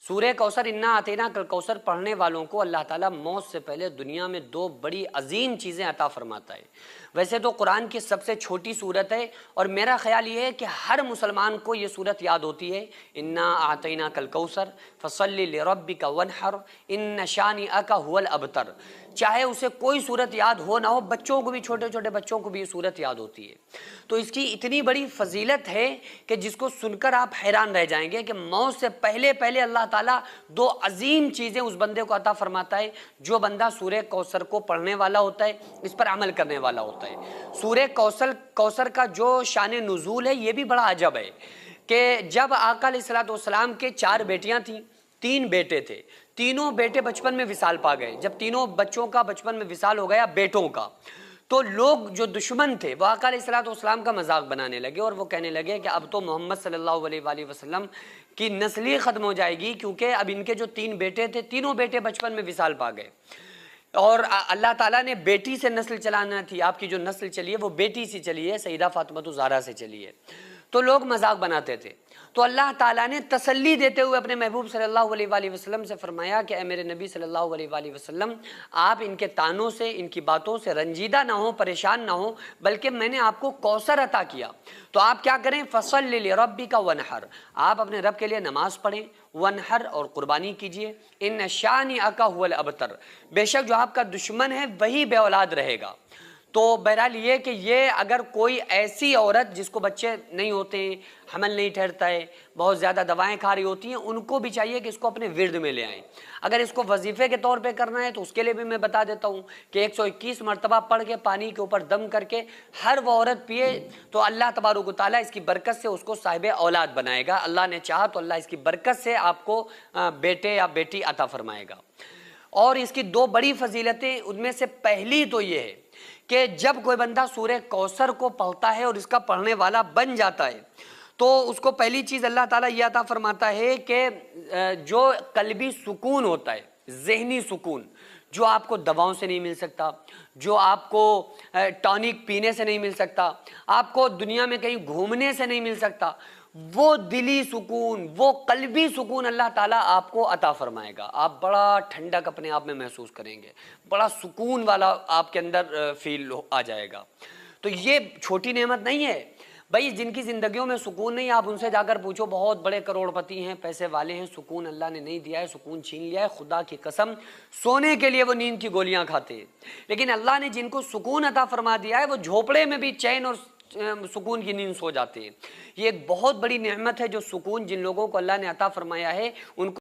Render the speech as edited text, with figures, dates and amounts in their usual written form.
سورہ کوثر انا آتینا کل کوثر پڑھنے والوں کو اللہ تعالیٰ موت سے پہلے دنیا میں دو بڑی عظیم چیزیں عطا فرماتا ہے۔ ویسے تو قرآن کی سب سے چھوٹی صورت ہے، اور میرا خیال یہ ہے کہ ہر مسلمان کو یہ صورت یاد ہوتی ہے، انا آتینا کل کوثر فصلی لربک وانحر ان شانئک هو الابتر۔ چاہے اسے کوئی صورت یاد ہو نہ ہو، بچوں کو بھی، چھوٹے چھوٹے بچوں کو بھی یہ صورت یاد ہوتی ہے۔ تو اس کی اتنی بڑی فضیلت ہے کہ جس کو سن کر آپ حیران رہ جائیں گے کہ موت سے پہلے پہلے اللہ تعالیٰ دو عظیم چیزیں اس بندے کو عطا فرماتا ہے جو بندہ سورہ کوثر کو پڑھنے والا ہوتا ہے، اس پر عمل کرنے والا ہوتا ہے۔ سورہ کوثر کا جو شان نزول ہے یہ بھی بڑا عجب ہے کہ جب آقا علیہ الصلوۃ والسلام کے 4 بیٹیاں تھیں، 3 بیٹے تھے، تینوں بیٹے بچپن میں وصال پا گئے۔ جب تینوں بچوں کا بچپن میں وصال ہو گیا بیٹوں کا، تو لوگ جو دشمن تھے وہ آقا علیہ الصلوۃ والسلام کا مذاق بنانے لگے، اور وہ کہنے لگے کہ اب تو محمد صلی اللہ علیہ وآلہ وسلم کی نسل ہی ختم ہو جائے گی، کیونکہ اب ان کے جو 3 بیٹے تھے، تینوں بیٹے بچپن میں وصال پا گئے، اور اللہ تعالیٰ نے بیٹی سے نسل چلانا تھی، آپ کی جو نسل چلی ہے وہ بیٹی سے چلی ہے، سیدہ فاطمہ الزہرا سے چلی ہے، تو لوگ مذاق بناتے تھے۔ تو اللہ تعالیٰ نے تسلی دیتے ہوئے اپنے محبوب صلی اللہ علیہ وآلہ وسلم سے فرمایا کہ اے میرے نبی صلی اللہ علیہ وآلہ وسلم، آپ ان کے طعنوں سے، ان کی باتوں سے رنجیدہ نہ ہوں، پریشان نہ ہوں، بلکہ میں نے آپ کو کوثر عطا کیا، تو آپ کیا کریں، فصلی لربک وانحر، آپ اپنے رب کے لیے نماز پڑھیں، وانحر اور قربانی کیجئے، ان شانئک هو الابتر، بے شک جو آپ کا دشمن ہے وہی بے اولاد رہے گا۔ تو بہرحال یہ کہ یہ اگر کوئی ایسی عورت جس کو بچے نہیں ہوتے ہیں، حمل نہیں ٹھہرتا ہے، بہت زیادہ دوائیں کھا رہی ہوتی ہیں، ان کو بھی چاہیے کہ اس کو اپنے ورد میں لے آئیں۔ اگر اس کو وظیفے کے طور پہ کرنا ہے تو اس کے لیے بھی میں بتا دیتا ہوں کہ 121 مرتبہ پڑھ کے پانی کے اوپر دم کر کے ہر وہ عورت پیے تو اللہ تبارک و تعالیٰ اس کی برکت سے اس کو صاحب اولاد بنائے گا۔ اللہ نے چاہا تو اللہ اس کی برکت سے آپ کو بیٹے یا بیٹی عطا فرمائے گا۔ اور اس کی 2 بڑی فضیلتیں، ان میں سے پہلی تو یہ ہے کہ جب کوئی بندہ سورہ کوثر کو پڑھتا ہے اور اس کا پڑھنے والا بن جاتا ہے تو اس کو پہلی چیز اللہ تعالیٰ یہ عطا فرماتا ہے کہ جو قلبی سکون ہوتا ہے، ذہنی سکون، جو آپ کو دواؤں سے نہیں مل سکتا، جو آپ کو ٹانک پینے سے نہیں مل سکتا، آپ کو دنیا میں کہیں گھومنے سے نہیں مل سکتا، وہ دلی سکون، وہ قلبی سکون اللہ تعالیٰ آپ کو عطا فرمائے گا۔ آپ بڑا ٹھنڈک اپنے آپ میں محسوس کریں گے، بڑا سکون والا آپ کے اندر فیل آ جائے گا۔ تو یہ چھوٹی نعمت نہیں ہے بھائی، جن کی زندگیوں میں سکون نہیں، آپ ان سے جا کر پوچھو، بہت بڑے کروڑ پتی ہیں، پیسے والے ہیں، سکون اللہ نے نہیں دیا ہے، سکون چھین لیا ہے، خدا کی قسم سونے کے لیے وہ نیند کی گولیاں کھاتے ہیں۔ لیکن اللہ نے جن کو سکون عطا فرما دیا ہے وہ جھوپڑے میں بھی چین اور سکون کی نیند سو جاتے ہیں۔ یہ ایک بہت بڑی نعمت ہے جو سکون جن لوگوں کو اللہ نے عطا فرمایا ہے ان کو